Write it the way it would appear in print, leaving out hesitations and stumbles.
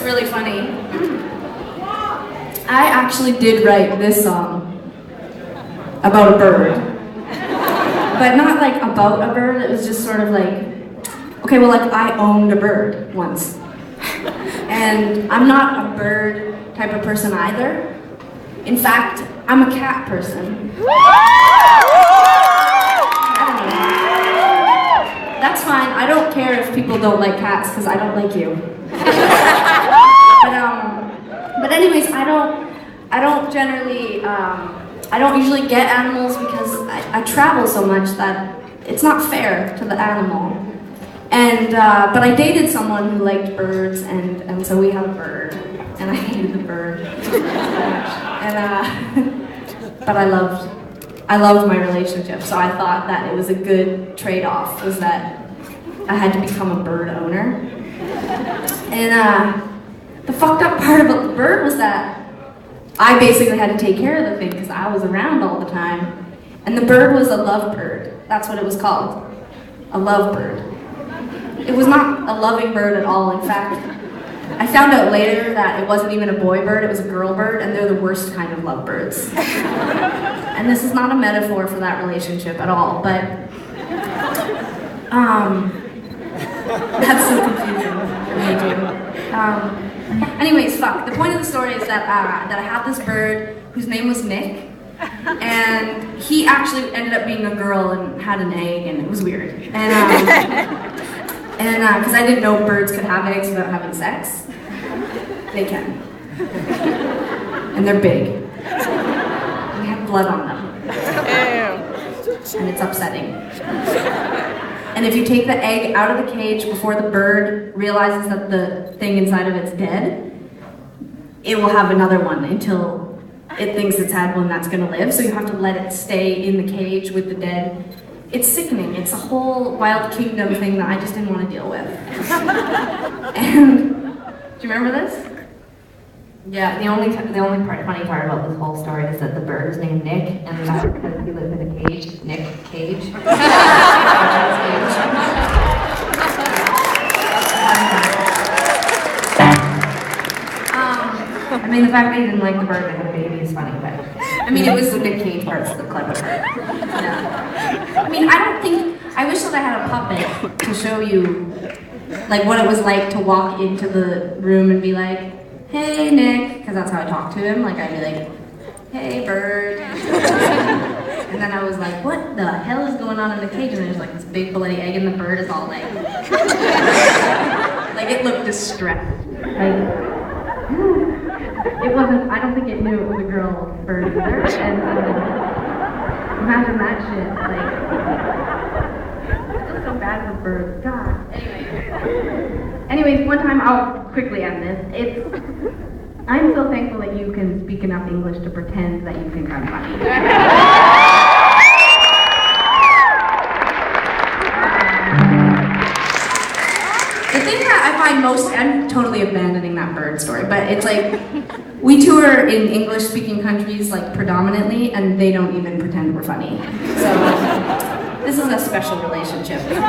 really funny. I actually did write this song about a bird. But not like about a bird, it was just sort of like, okay, well, like I owned a bird once. And I'm not a bird type of person either. In fact, I'm a cat person. That's fine, I don't care if people don't like cats, because I don't like you. But anyways, I don't generally, I don't usually get animals because I travel so much that it's not fair to the animal. And, but I dated someone who liked birds, and so we had a bird, and I hated the bird so much. And, but I loved my relationship, so I thought that it was a good trade-off, was that I had to become a bird owner. And the fucked up part about the bird was that I basically had to take care of the thing because I was around all the time. And the bird was a lovebird. That's what it was called. A lovebird. It was not a loving bird at all. In fact, I found out later that it wasn't even a boy bird, it was a girl bird, and they're the worst kind of lovebirds. And this is not a metaphor for that relationship at all, but that's so confusing for me too. Anyways, fuck. The point of the story is that I had this bird whose name was Nick, and he actually ended up being a girl and had an egg, and it was weird. And because I didn't know birds could have eggs without having sex. They can. And they're big. They have blood on them. And it's upsetting. And if you take the egg out of the cage before the bird realizes that the thing inside of it's dead, it will have another one until it thinks it's had one that's gonna live, so you have to let it stay in the cage with the dead. It's sickening. It's a whole wild kingdom thing that I just didn't want to deal with. And, do you remember this? Yeah, the only funny part about this whole story is that the bird is named Nick, and that's because he lives in a cage. Nick Cage. I mean, the fact that he didn't like the bird that had a baby is funny, but I mean, it was the Nick Cage part's the clever part. Yeah. I mean, I wish that I had a puppet to show you, like, what it was like to walk into the room and be like, hey, Nick, because that's how I talk to him. Like, I'd be like, hey, bird. And then I was like, what the hell is going on in the cage? And there's like this big bloody egg, and the bird is all like, like it looked distressed. Like, it wasn't, I don't think it knew it was a girl bird either. And imagine that shit, like, I feel so bad for birds, God. Anyways, one time, I'll quickly end this. I'm so thankful that you can speak enough English to pretend that you think I'm funny. The thing that I find most, I'm totally abandoning that bird story, but it's like, we tour in English-speaking countries, like, predominantly, and they don't even pretend we're funny. So, this is a special relationship. And